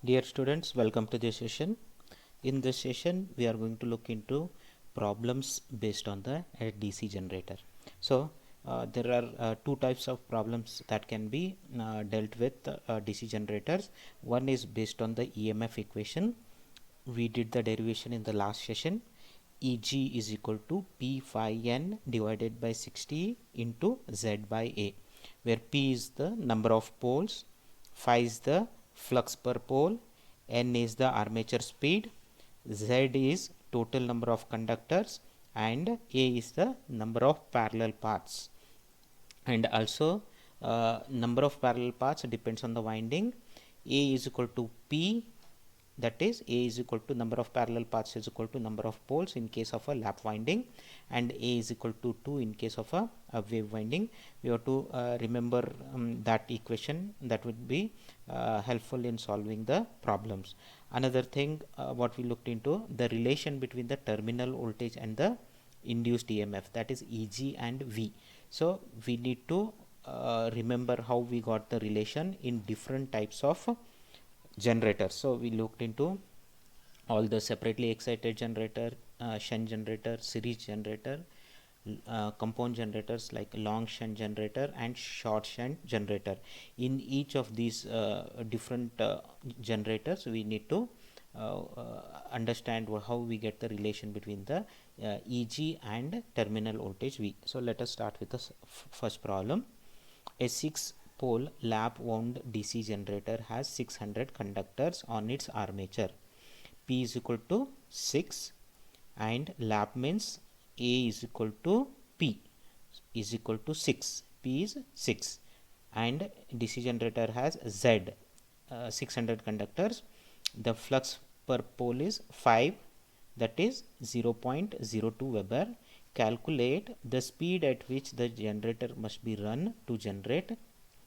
Dear students, welcome to this session. In this session, we are going to look into problems based on the DC generator. So, there are two types of problems that can be dealt with DC generators. One is based on the EMF equation. We did the derivation in the last session. Eg is equal to P phi n divided by 60 into Z by A, where P is the number of poles, phi is the flux per pole, n is the armature speed, Z is total number of conductors, and A is the number of parallel paths. And also number of parallel paths depends on the winding. A is equal to P, that is A is equal to number of parallel paths is equal to number of poles in case of a lap winding, and A is equal to 2 in case of a wave winding. We have to remember that equation. That would be helpful in solving the problems. Another thing what we looked into, the relation between the terminal voltage and the induced EMF, that is Eg and V. So we need to remember how we got the relation in different types of generators. So we looked into all the separately excited generator, shunt generator, series generator, compound generators like long shunt generator and short shunt generator. In each of these different generators, we need to understand how we get the relation between the Eg and terminal voltage V. So let us start with the first problem. A 6-pole lap wound DC generator has 600 conductors on its armature. P is equal to 6 and lap means A is equal to P is equal to 6. P is 6 and DC generator has Z 600 conductors. The flux per pole is 5, that is 0.02 Weber. Calculate the speed at which the generator must be run to generate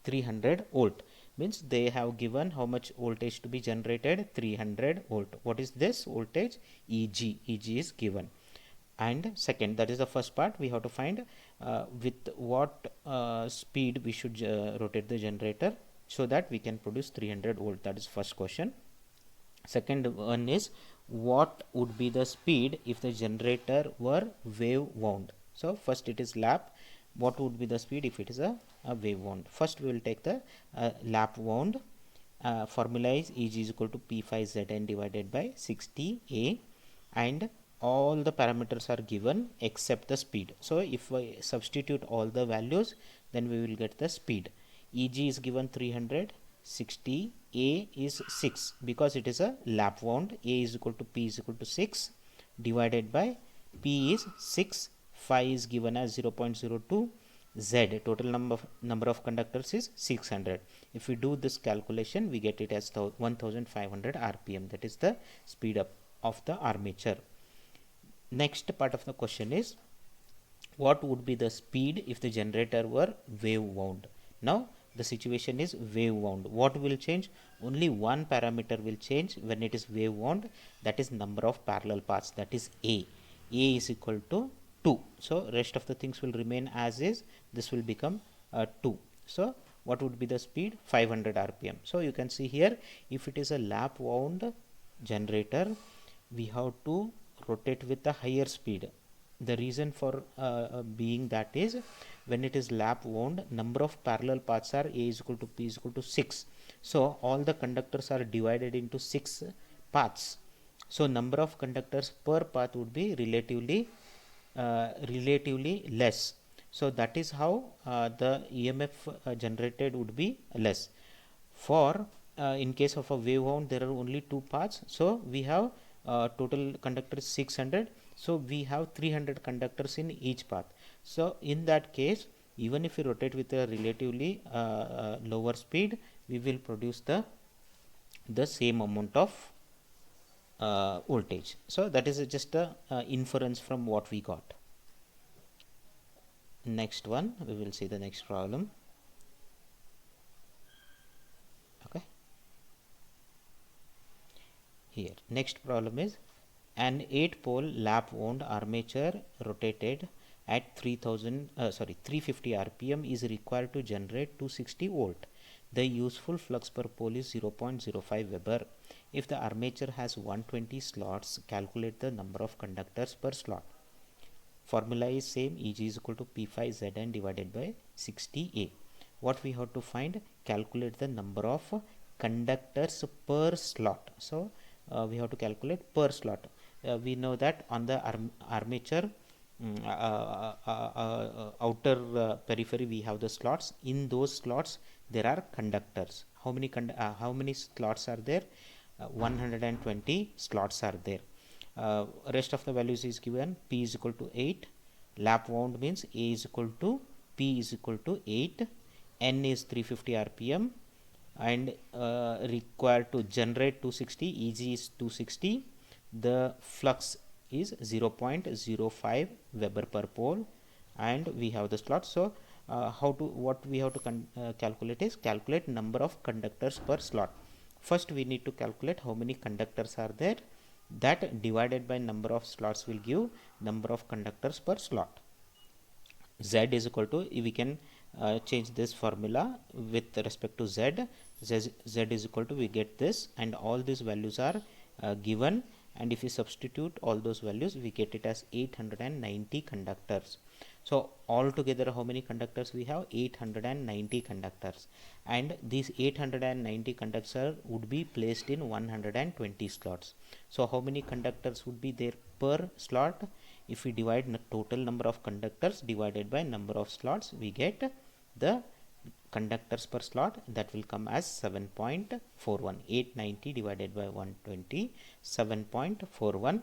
300 volt. Means they have given how much voltage to be generated, 300 volt. What is this voltage? Eg. Eg is given. And second, that is the first part, we have to find with what speed we should rotate the generator so that we can produce 300 volt. That is first question. Second one is, what would be the speed if the generator were wave wound? So first it is lap. What would be the speed if it is a wave wound? First we will take the lap wound. Formula is Eg is equal to P phi Zn divided by 60A, and all the parameters are given except the speed. So if I substitute all the values, then we will get the speed. Eg is given 300, 60, A is 6 because it is a lap wound. A is equal to P is equal to 6 divided by P is 6, phi is given as 0.02, Z total number of conductors is 600. If we do this calculation, we get it as 1500 RPM. That is the speed up of the armature. Next part of the question is, what would be the speed if the generator were wave wound? Now the situation is wave wound. What will change? Only one parameter will change when it is wave wound, that is number of parallel paths, that is A. A is equal to 2. So rest of the things will remain as is. This will become 2. So what would be the speed? 500 RPM. So you can see here, if it is a lap wound generator, we have to rotate with a higher speed. The reason for being that is, when it is lap wound, number of parallel paths are A is equal to P is equal to 6. So all the conductors are divided into 6 paths. So number of conductors per path would be relatively less. So that is how the EMF generated would be less. For in case of a wave wound, there are only 2 paths. So we have total conductors 600. So we have 300 conductors in each path. So in that case, even if we rotate with a relatively lower speed, we will produce the same amount of voltage. So that is just a inference from what we got. Next one, we will see the next problem. Okay. Here, next problem is, an 8-pole lap wound armature rotated at 350 RPM is required to generate 260 volt. The useful flux per pole is 0.05 Weber. If the armature has 120 slots, calculate the number of conductors per slot. Formula is same, Eg is equal to P5 Zn divided by 60A. What we have to find? Calculate the number of conductors per slot. So we have to calculate per slot. We know that on the armature outer periphery we have the slots. In those slots there are conductors. How many slots are there? 120 slots are there. Rest of the values is given. P is equal to 8. Lap wound means A is equal to P is equal to 8. N is 350 rpm, and required to generate 260. Eg is 260. The flux is 0.05 Weber per pole, and we have the slot. So what we have to calculate is calculate number of conductors per slot. First we need to calculate how many conductors are there. That divided by number of slots will give number of conductors per slot. Z is equal to, we can change this formula with respect to Z. Z is equal to, we get this, and all these values are given, and if we substitute all those values we get it as 890 conductors. So altogether how many conductors we have? 890 conductors, and these 890 conductors would be placed in 120 slots. So how many conductors would be there per slot? If we divide the total number of conductors divided by number of slots, we get the conductors per slot. That will come as 7.41. 890 divided by 120, 7.41.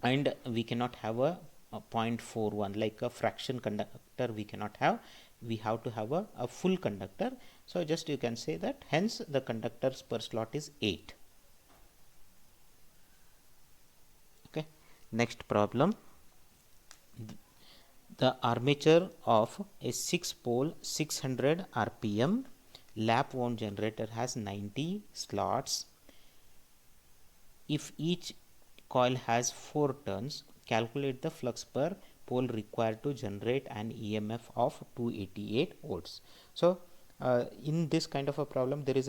And we cannot have a 0.41 like a fraction conductor. We cannot have. We have to have a full conductor. So just you can say that, hence the conductors per slot is 8. Okay. Next problem. The armature of a 6-pole 600 rpm lap wound generator has 90 slots. If each coil has 4 turns, calculate the flux per pole required to generate an EMF of 288 volts. So in this kind of a problem there is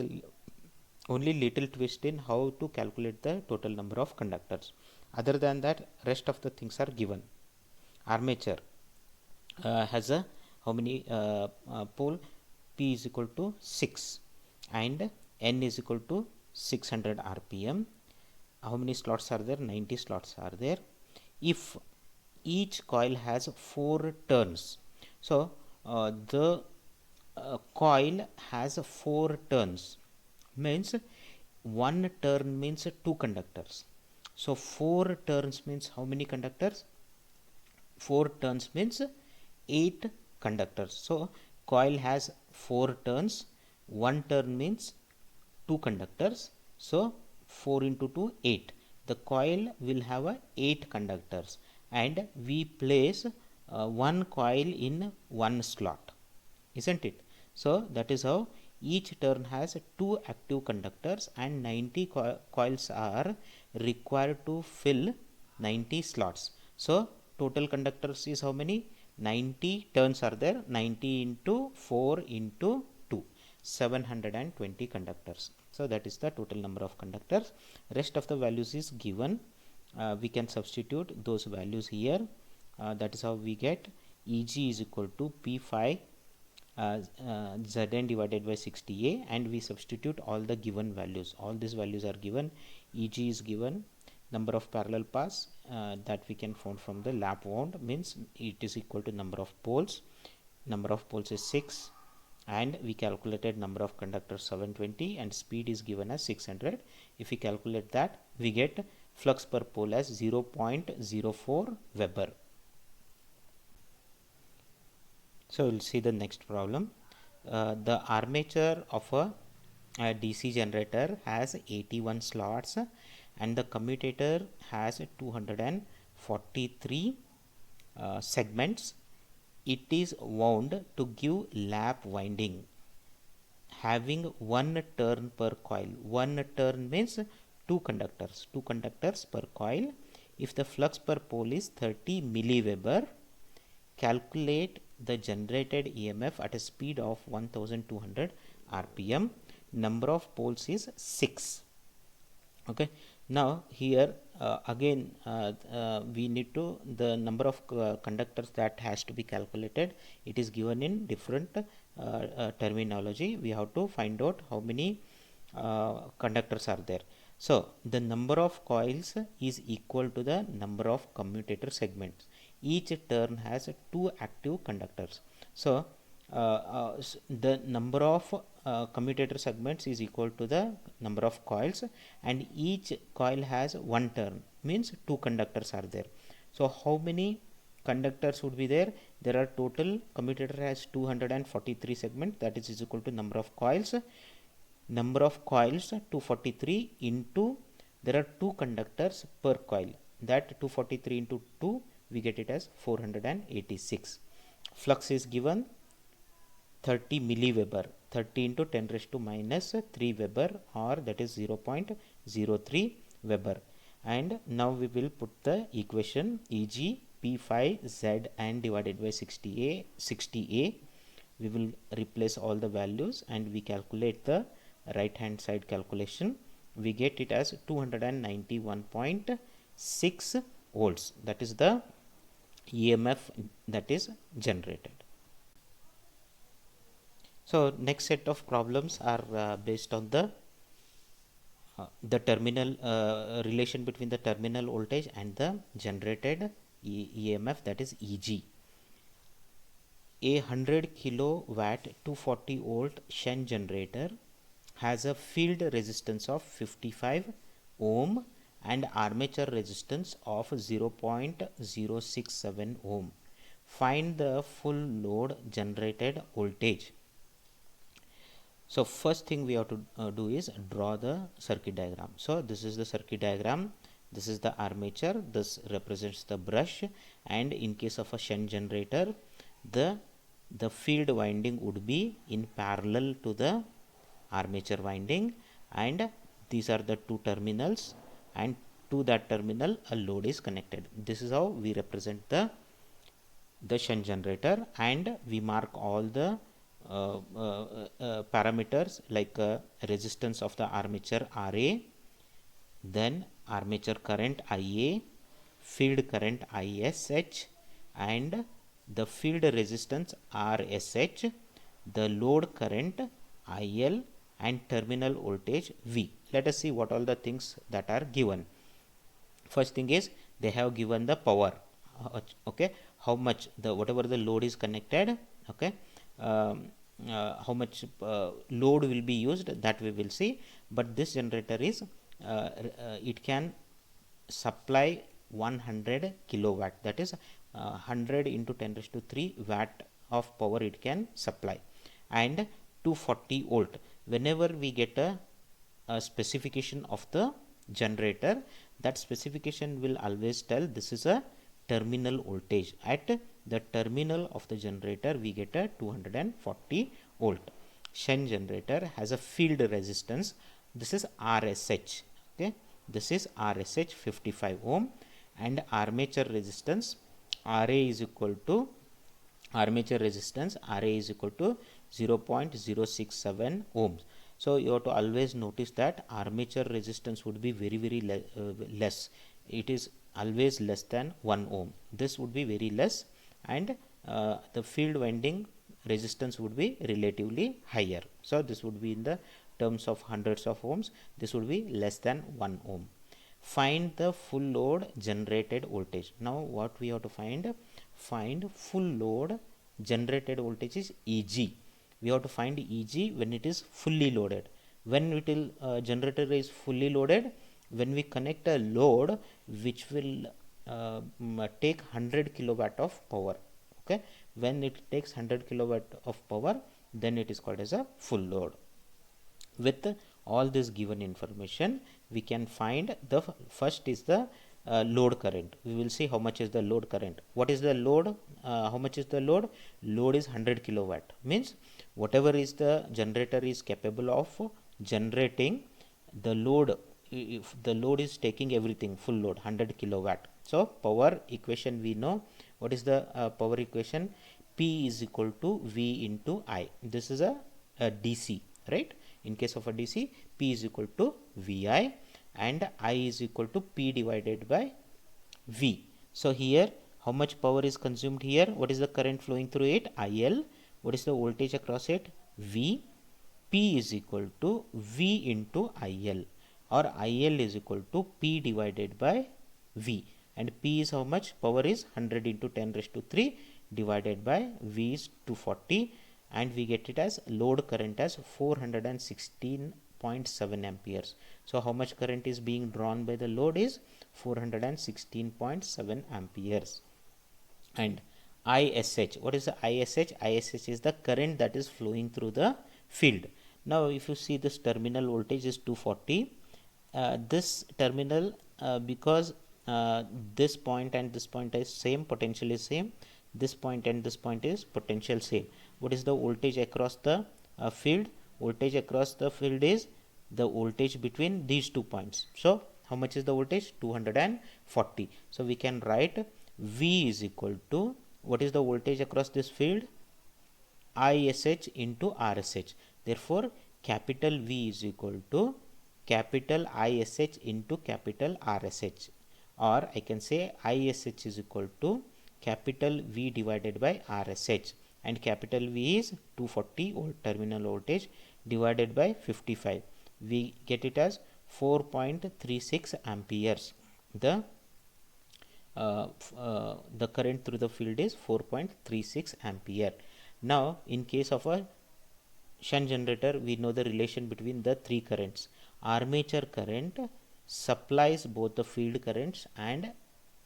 only little twist in how to calculate the total number of conductors. Other than that, rest of the things are given. Armature has a how many pole? P is equal to 6 and N is equal to 600 rpm. How many slots are there? 90 slots are there. If each coil has 4 turns, so the coil has 4 turns, means one turn means 2 conductors. So 4 turns means how many conductors? 4 turns means 8 conductors. So coil has 4 turns. 1 turn means 2 conductors. So 4 into 2, 8. The coil will have 8 conductors, and we place one coil in one slot, isn't it? So that is how each turn has 2 active conductors, and 90 coils are required to fill 90 slots. So total conductors is how many? 90 turns are there. 90 into 4 into 2, 720 conductors. So that is the total number of conductors. Rest of the values is given. We can substitute those values here. That is how we get Eg is equal to P5 Zn divided by 60A, and we substitute all the given values. All these values are given. Eg is given. Number of parallel paths that we can find from the lap wound means it is equal to number of poles. Number of poles is 6, and we calculated number of conductors 720, and speed is given as 600. If we calculate that, we get flux per pole as 0.04 Weber. So we'll see the next problem. The armature of a DC generator has 81 slots, and the commutator has 243 segments. It is wound to give lap winding, having 1 turn per coil. 1 turn means 2 conductors. 2 conductors per coil. If the flux per pole is 30 milliweber, calculate the generated EMF at a speed of 1200 rpm. Number of poles is 6. Okay, now here again we need to, the number of conductors that has to be calculated, it is given in different terminology. We have to find out how many conductors are there. So the number of coils is equal to the number of commutator segments. Each turn has 2 active conductors. So the number of commutator segments is equal to the number of coils, and each coil has 1 turn, means 2 conductors are there. So how many conductors would be there? There are total, commutator has 243 segments, that is equal to number of coils. Number of coils 243 into, there are 2 conductors per coil, that 243 into 2 we get it as 486. Flux is given 30 milliweber, 30 into 10 raised to minus 3 Weber, or that is 0.03 Weber. And now we will put the equation, e.g. P5 Z and divided by 60A. We will replace all the values and we calculate the right hand side calculation. We get it as 291.6 volts. That is the EMF that is generated. So next set of problems are based on the terminal relation between the terminal voltage and the generated EMF, that is EG. A 100 kilowatt 240 volt shunt generator has a field resistance of 55 ohm and armature resistance of 0.067 ohm. Find the full load generated voltage. So first thing we have to do is draw the circuit diagram. So this is the circuit diagram, this is the armature, this represents the brush, and in case of a shunt generator, the field winding would be in parallel to the armature winding, and these are the 2 terminals, and to that terminal a load is connected. This is how we represent the shunt generator, and we mark all the parameters like resistance of the armature Ra, then armature current Ia, field current ISH, and the field resistance RSH, the load current IL, and terminal voltage V. Let us see what all the things that are given. First thing is they have given the power. Okay, how much the whatever the load is connected, okay, how much load will be used, that we will see. But this generator is it can supply 100 kilowatt, that is 100 into 10 raised to 3 watt of power it can supply, and 240 volt. Whenever we get a specification of the generator, that specification will always tell this is a terminal voltage. At the terminal of the generator we get a 240 volt. Shunt generator has a field resistance, this is RSH, okay, this is RSH 55 ohm, and armature resistance RA is equal to, armature resistance RA is equal to 0.067 ohms. So you have to always notice that armature resistance would be very less. It is always less than 1 ohm. This would be very less, and the field winding resistance would be relatively higher. So this would be in the terms of hundreds of ohms. This would be less than 1 ohm. Find the full load generated voltage. Now what we have to find? Find full load generated voltage is EG. We have to find EG when it is fully loaded. When it will generator is fully loaded, when we connect a load which will take 100 kilowatt of power, okay, when it takes 100 kilowatt of power, then it is called as a full load. With all this given information, we can find the first is the load current. We will see how much is the load current. What is the load? How much is the load? Load is 100 kilowatt, means whatever is the generator is capable of generating, the load, if the load is taking everything, full load 100 kilowatt. So power equation we know. What is the power equation? P is equal to V into I. This is a DC. right? In case of a DC, P is equal to VI and I is equal to P divided by V. So here how much power is consumed here? What is the current flowing through it? IL. What is the voltage across it? V. P is equal to V into IL, or IL is equal to P divided by V, and P is how much? Power is 100 into 10 raised to 3 divided by V is 240, and we get it as load current as 416.7 amperes. So how much current is being drawn by the load is 416.7 amperes. And ISH, what is the ISH? ISH is the current that is flowing through the field. Now if you see, this terminal voltage is 240. This terminal, because this point and this point is same, potential is same, this point and this point is potential same. What is the voltage across the field? Voltage across the field is the voltage between these 2 points. So how much is the voltage? 240. So we can write V is equal to, what is the voltage across this field? ISH into RSH. Therefore capital V is equal to capital ISH into capital RSH, or I can say ISH is equal to capital V divided by RSH, and capital V is 240 volt terminal voltage divided by 55. We get it as 4.36 amperes. The current through the field is 4.36 ampere. Now in case of a shunt generator, we know the relation between the three currents. Armature current supplies both the field currents and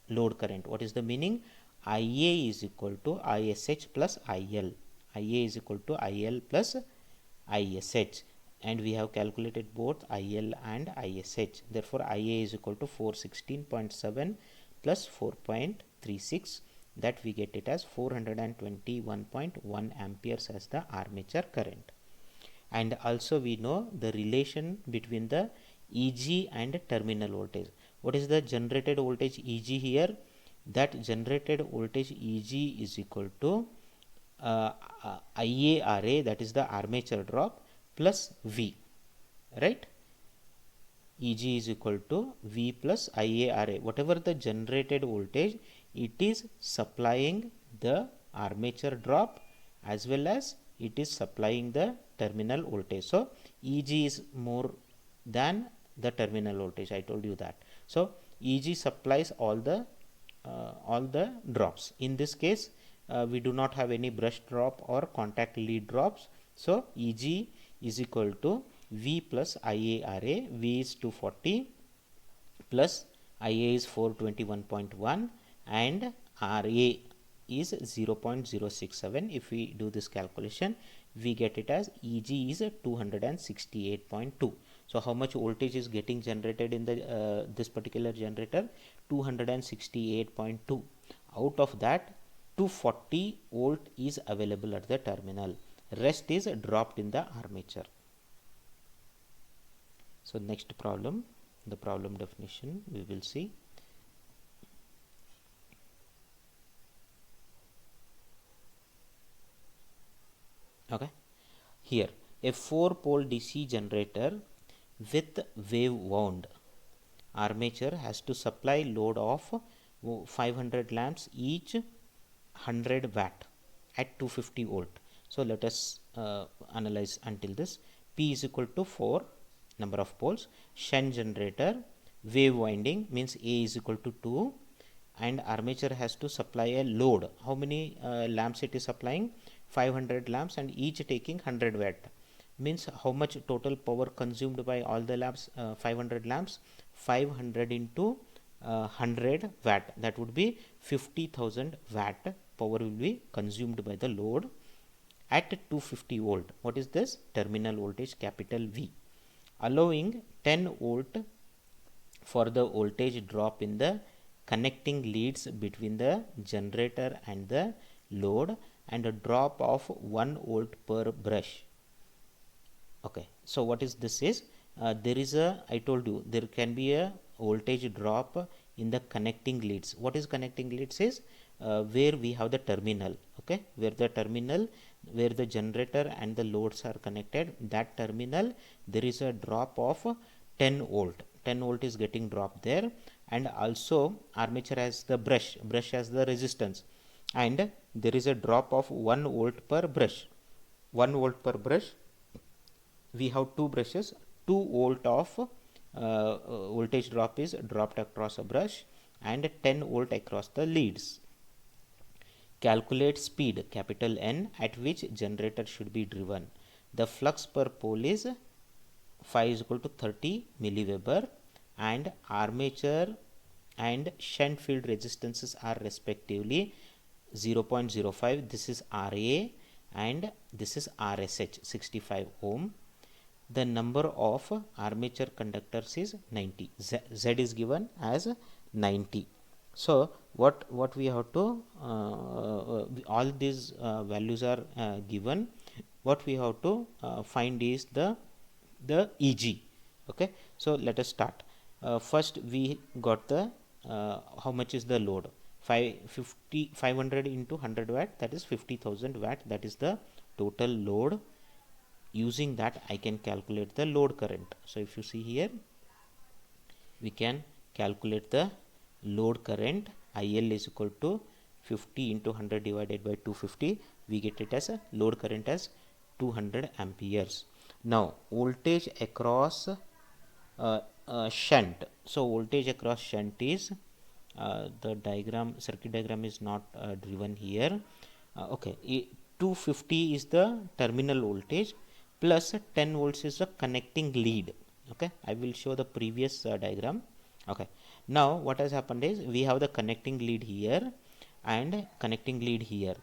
load current. What is the meaning? IA is equal to ISH plus IL. IA is equal to IL plus ISH, and we have calculated both IL and ISH. Therefore IA is equal to 416.7 plus 4.36, that we get it as 421.1 amperes as the armature current. And also we know the relation between the EG and terminal voltage. What is the generated voltage EG here? That generated voltage EG is equal to IARA, that is the armature drop, plus V, right? EG is equal to V plus IARA. Whatever the generated voltage, it is supplying the armature drop as well as it is supplying the terminal voltage. So EG is more than the terminal voltage, I told you that. So EG supplies all the drops. In this case we do not have any brush drop or contact lead drops, so EG is equal to V plus IARA. V is 240 plus IA is 421.1 and RA is 0.067. If we do this calculation, we get it as EG is 268.2. So how much voltage is getting generated in the this particular generator? 268.2. Out of that, 240 volt is available at the terminal. Rest is dropped in the armature. So next problem, the problem definition we will see. Okay, here a 4-pole DC generator with wave wound armature has to supply load of 500 lamps each 100 watt at 250 volt. So let us analyze until this. P is equal to 4 number of poles. Shunt generator, wave winding means A is equal to 2, and armature has to supply a load. How many lamps it is supplying? 500 lamps, and each taking 100 watt. Means how much total power consumed by all the lamps? 500 lamps, 500 into 100 watt, that would be 50,000 watt power will be consumed by the load at 250 volt. What is this? Terminal voltage capital V, allowing 10 volt for the voltage drop in the connecting leads between the generator and the load, and a drop of 1 volt per brush. Okay, so what is this is? There is a, I told you, there can be a voltage drop in the connecting leads. What is connecting leads is where we have the terminal, okay, where the terminal where the generator and the loads are connected, that terminal there is a drop of 10 volt. 10 volt is getting dropped there, and also armature has the brush has the resistance, and there is a drop of 1 volt per brush. 1 volt per brush, we have two brushes, 2 volt of voltage drop is dropped across a brush and 10 volt across the leads. Calculate speed capital N at which generator should be driven. The flux per pole is phi is equal to 30 milliweber, and armature and shunt field resistances are respectively 0.05, this is RA, and this is RSH 65 ohm. The number of armature conductors is 90. Z is given as 90. So what we have to all these values are given. What we have to find is the EG. Okay, so let us start. First we got the how much is the load. 500 into 100 watt, that is 50,000 watt, that is the total load. Using that I can calculate the load current. So if you see here, we can calculate the load current. IL is equal to 50 into 100 divided by 250. We get it as a load current as 200 amperes. Now voltage across shunt. So voltage across shunt is the diagram, circuit diagram is not driven here. Okay, 250 is the terminal voltage plus 10 volts is the connecting lead. Okay, I will show the previous diagram. Okay, now what has happened is we have the connecting lead here and connecting lead here.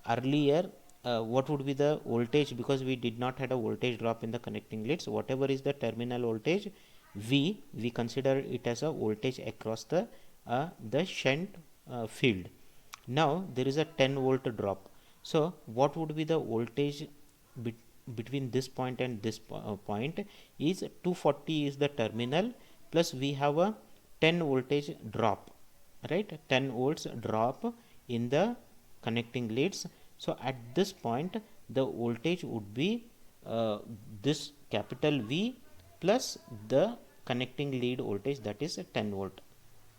Earlier what would be the voltage, because we did not have a voltage drop in the connecting leads. Whatever is the terminal voltage, we consider it as a voltage across the shunt field. Now there is a 10 volt drop. So what would be the voltage between this point and this point is 240 is the terminal, plus we have a 10 voltage drop, right? 10 volts drop in the connecting leads. So at this point the voltage would be this capital V plus the connecting lead voltage, that is 10 volt.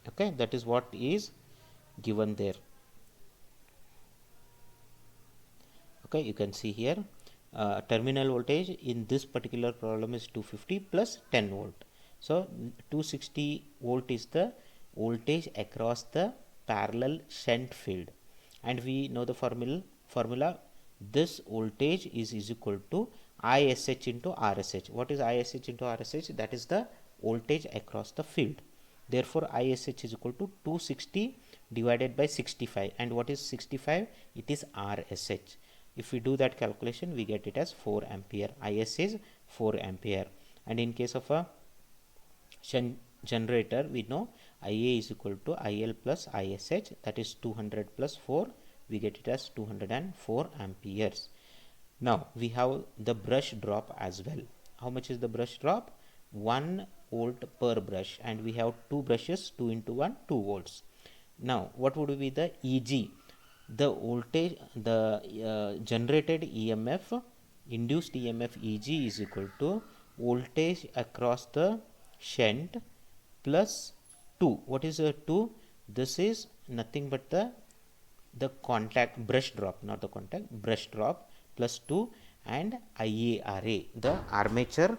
Okay, that is what is given there. Okay, you can see here terminal voltage in this particular problem is 250 plus 10 volt. So 260 volt is the voltage across the parallel shunt field, and we know the formula. This voltage is equal to ISH into RSH. What is ISH into RSH? That is the voltage across the field. Therefore ISH is equal to 260 divided by 65, and what is 65? It is RSH. If we do that calculation, we get it as 4 ampere. IS is 4 ampere, and in case of a shunt generator, we know IA is equal to IL plus ISH, that is 200 plus 4, we get it as 204 amperes. Now we have the brush drop as well. How much is the brush drop? 1 volt per brush, and we have two brushes, 2 into 1, 2 volts. Now what would be the EG? The voltage, the generated EMF, induced EMF EG is equal to voltage across the shunt plus 2. What is a 2? This is nothing but the contact brush drop, not the contact, brush drop plus 2, and IARA, the armature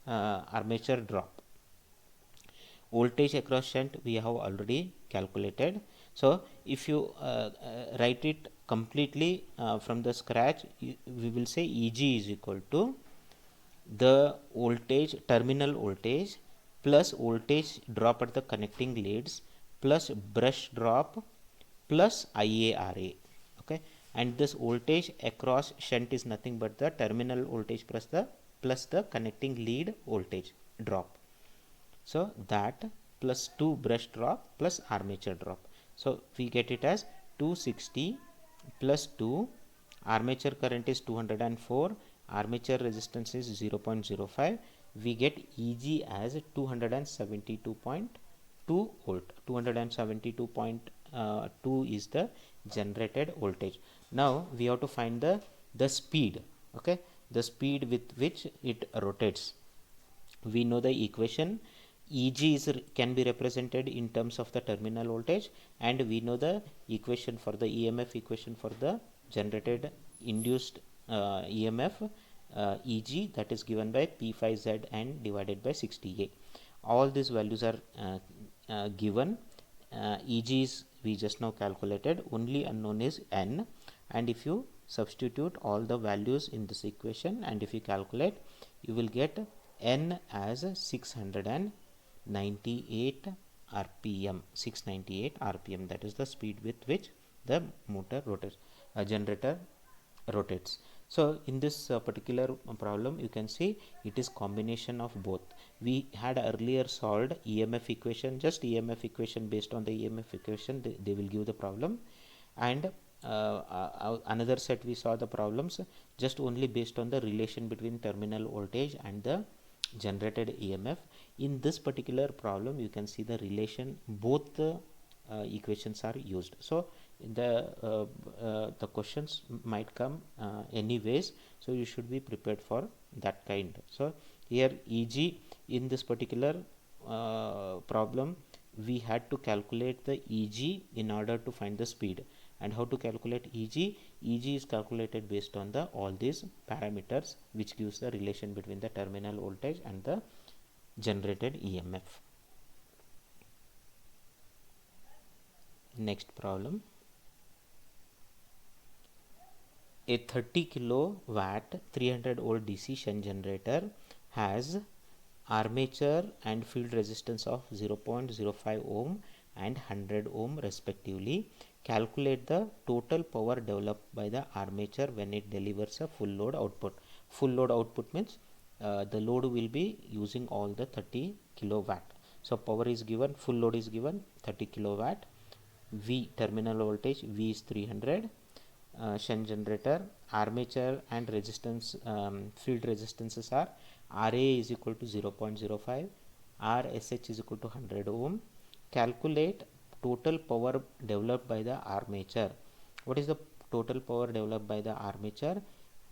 drop. Voltage across shunt we have already calculated. So if you write it completely from the scratch, we will say EG is equal to the voltage, terminal voltage plus voltage drop at the connecting leads plus brush drop plus IARA. Okay, and this voltage across shunt is nothing but the terminal voltage plus the connecting lead voltage drop. So that plus 2 brush drop plus armature drop. So we get it as 260 plus 2, armature current is 204, armature resistance is 0.05. We get EG as 272.2 volt. 272.2 is the generated voltage. Now we have to find the the speed, okay, the speed with which it rotates. We know the equation. Eg can be represented in terms of the terminal voltage, and we know the equation for the EMF equation for the generated induced EMF Eg, that is given by P5Z and divided by 60A. All these values are given. Eg is we just now calculated, only unknown is N, and if you substitute all the values in this equation and if you calculate, you will get N as 698 rpm. 698 rpm, that is the speed with which the motor rotates, generator rotates. So in this particular problem, you can see it is combination of both. We had earlier solved EMF equation, just EMF equation. Based on the EMF equation, they will give the problem, and another set we saw the problems just only based on the relation between terminal voltage and the generated EMF. In this particular problem, you can see the relation, both the equations are used. So the questions might come anyways, so you should be prepared for that kind. So here Eg, in this particular problem, we had to calculate the Eg in order to find the speed. And how to calculate Eg? Eg is calculated based on the all these parameters, which gives the relation between the terminal voltage and the generated EMF. Next problem. A 30 kilowatt 300 volt DC shunt generator has armature and field resistance of 0.05 ohm and 100 ohm respectively. Calculate the total power developed by the armature when it delivers a full load output. Full load output means the load will be using all the 30 kilowatt. So power is given, full load is given 30 kilowatt. V, terminal voltage V is 300. Shunt generator, armature and resistance, field resistances are RA is equal to 0.05, RSH is equal to 100 ohm. Calculate total power developed by the armature. What is the total power developed by the armature?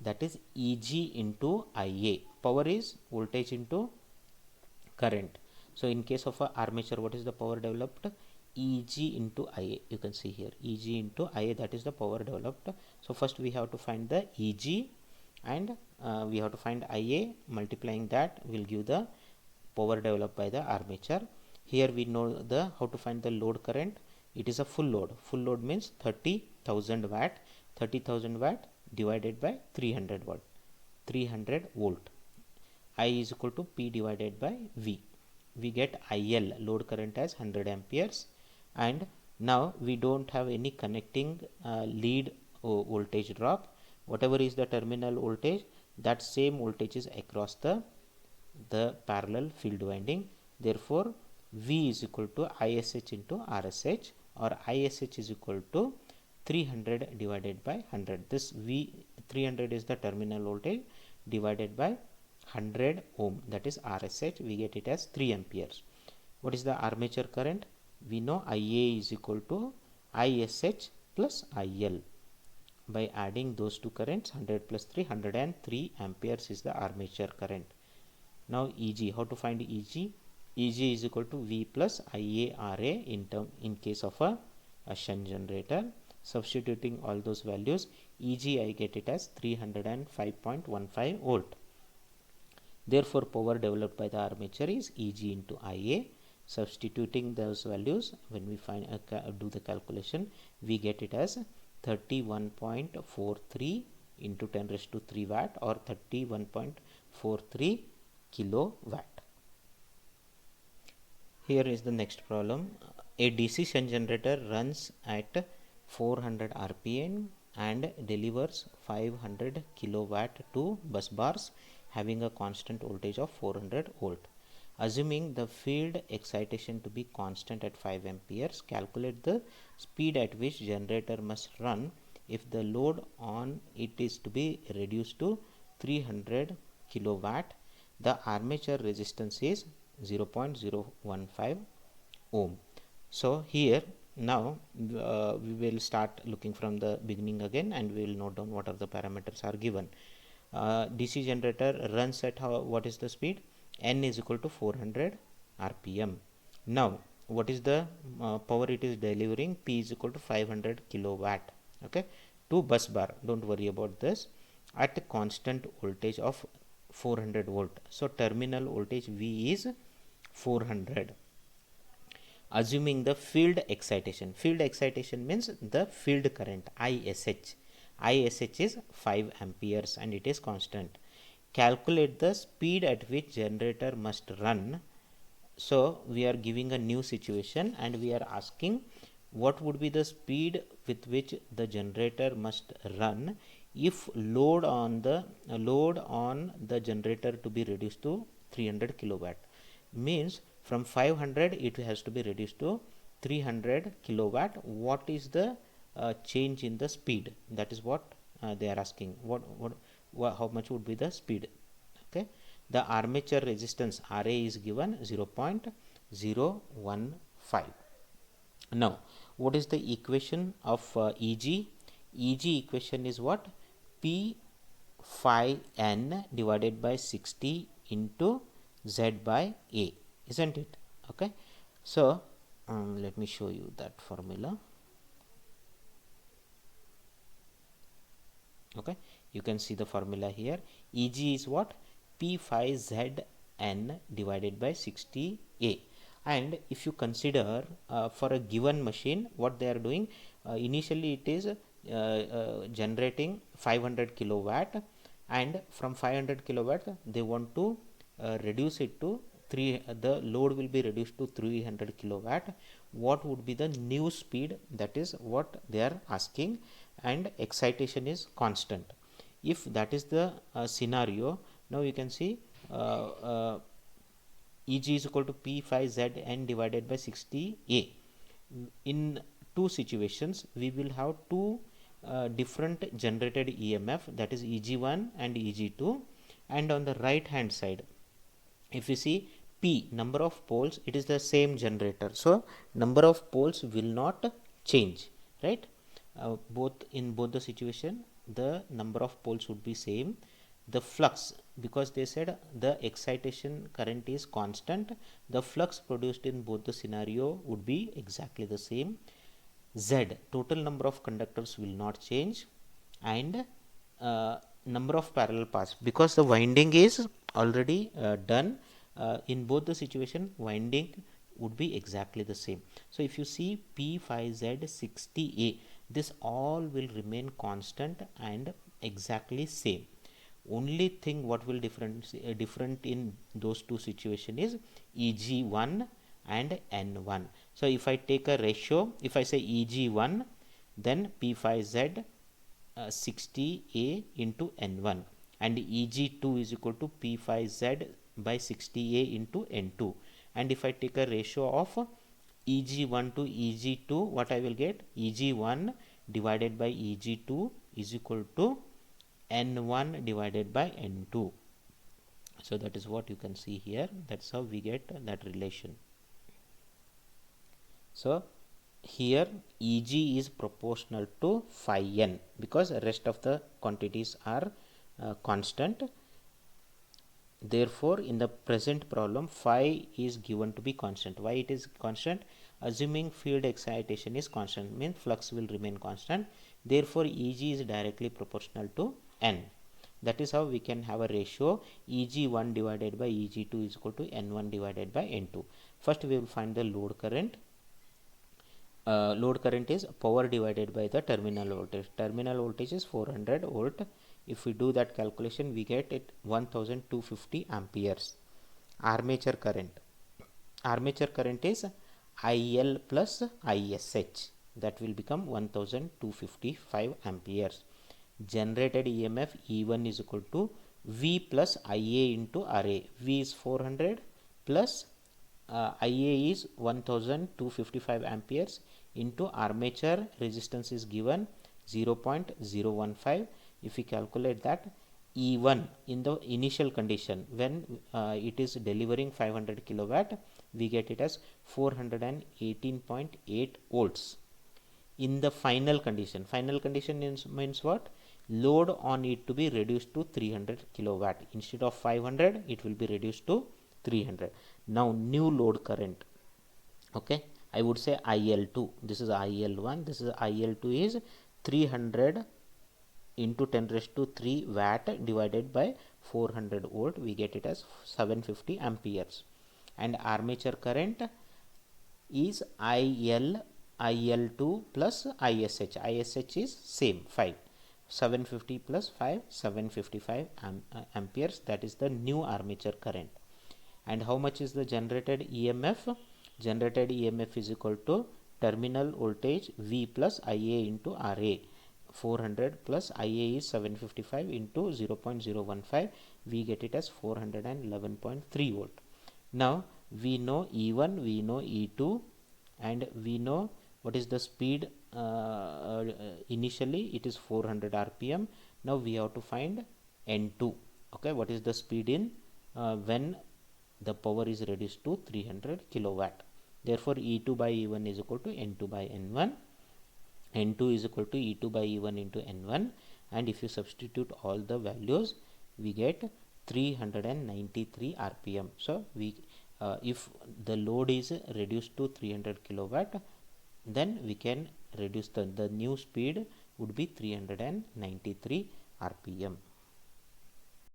That is Eg into Ia. Power is voltage into current. So in case of a armature, what is the power developed? Eg into Ia. You can see here Eg into Ia, that is the power developed. So first we have to find the Eg, and we have to find Ia. Multiplying that will give the power developed by the armature. Here we know the how to find the load current. It is a full load. Full load means 30,000 watt. 30,000 watt divided by 300 watt. 300 volt. I is equal to P divided by V. We get IL, load current, as 100 amperes. And now we don't have any connecting lead voltage drop. Whatever is the terminal voltage, that same voltage is across the parallel field winding. Therefore V is equal to ISH into RSH, or ISH is equal to 300 divided by 100. This V 300 is the terminal voltage divided by 100 ohm, that is RSH. We get it as 3 amperes. What is the armature current? We know Ia is equal to ISH plus IL. By adding those two currents, 100 plus 3, 103 amperes is the armature current. Now Eg, how to find Eg? Eg is equal to V plus IaRa in case of a shunt generator. Substituting all those values, Eg I get it as 305.15 volt. Therefore power developed by the armature is Eg into Ia. Substituting those values, when we find do the calculation, we get it as 31.43 into 10 raised to 3 watt, or 31.43 kilowatt. Here is the next problem. A DC shunt generator runs at 400 rpm and delivers 500 kilowatt to bus bars having a constant voltage of 400 volt. Assuming the field excitation to be constant at 5 amperes, calculate the speed at which generator must run if the load on it is to be reduced to 300 kilowatt. The armature resistance is 0.015 ohm. So here Now we will start looking from the beginning again, and we will note down what are the parameters are given. DC generator runs at what is the speed? N is equal to 400 rpm. Now what is the power it is delivering? P is equal to 500 kilowatt. Okay, to bus bar, don't worry about this, at a constant voltage of 400 volt. So terminal voltage V is 400. Assuming the field excitation means the field current ISH is 5 amperes and it is constant. Calculate the speed at which generator must run. So we are giving a new situation and we are asking what would be the speed with which the generator must run if load on the generator to be reduced to 300 kilowatt. Means from 500 it has to be reduced to 300 kilowatt. What is the change in the speed? That is what they are asking. How much would be the speed? Okay, the armature resistance Ra is given 0.015. Now what is the equation of Eg? Eg equation is what? P phi n divided by 60 into Z by A, isn't it? Okay, so let me show you that formula. Okay, you can see the formula here. Eg is what? P phi Z n divided by 60 A. And if you consider for a given machine, what they are doing, initially it is generating 500 kilowatt, and from 500 kilowatt they want to reduce it to the load will be reduced to 300 kilowatt. What would be the new speed? That is what they are asking, and excitation is constant. If that is the scenario, now you can see Eg is equal to P phi Z n divided by 60 A. In two situations we will have two different generated EMF, that is Eg1 and Eg2, and on the right hand side if you see P, number of poles, it is the same generator, so number of poles will not change, right? In both the situation the number of poles would be same. The flux, because they said the excitation current is constant, the flux produced in both the scenario would be exactly the same. Z, total number of conductors will not change, and number of parallel paths, because the winding is already done, in both the situation winding would be exactly the same. So if you see P phi Z 60A, this all will remain constant and exactly same. Only thing what will different in those two situations is Eg1 and N1. So if I take a ratio, if I say Eg1, then P phi Z 60A into N1, and Eg2 is equal to P phi Z by 60A into N2. And if I take a ratio of Eg1 to Eg2, what I will get? Eg1 divided by Eg2 is equal to N1 divided by N2. So that is what you can see here. That's how we get that relation. So here Eg is proportional to phi n, because the rest of the quantities are constant. Therefore in the present problem phi is given to be constant. Why it is constant? Assuming field excitation is constant, means flux will remain constant. Therefore Eg is directly proportional to n. That is how we can have a ratio Eg1 divided by Eg2 is equal to N1 divided by N2. First we will find the load current. Load current is power divided by the terminal voltage. Terminal voltage is 400 volt. If we do that calculation, we get it 1250 amperes. Armature current is IL plus ISH, that will become 1255 amperes. Generated EMF E1 is equal to V plus IA into RA. V is 400 plus IA is 1255 amperes into armature resistance is given 0.015. If we calculate that, E1 in the initial condition when it is delivering 500 kilowatt, we get it as 418.8 volts. In the final condition means what? Load on it to be reduced to 300 kilowatt. Instead of 500, it will be reduced to 300. Now new load current, okay, I would say IL2. This is IL1, this is IL2 is 300 into 10 raised to 3 watt divided by 400 volt, we get it as 750 amperes. And armature current is IL2 plus ISH. ISH is same 5. 750 plus 5, 755 amperes. That is the new armature current. And how much is the generated EMF? Generated EMF is equal to terminal voltage V plus IA into RA. 400 plus IA is 755 into 0.015. We get it as 411.3 volt. Now we know E1, we know E2, and we know what is the speed. Initially it is 400 rpm. Now we have to find N2. Okay, what is the speed in when the power is reduced to 300 kilowatt. Therefore E2 by E1 is equal to N2 by N1. N2 is equal to E2 by E1 into N1, and if you substitute all the values, we get 393 rpm. So we if the load is reduced to 300 kilowatt, then we can reduce the new speed would be 393 rpm.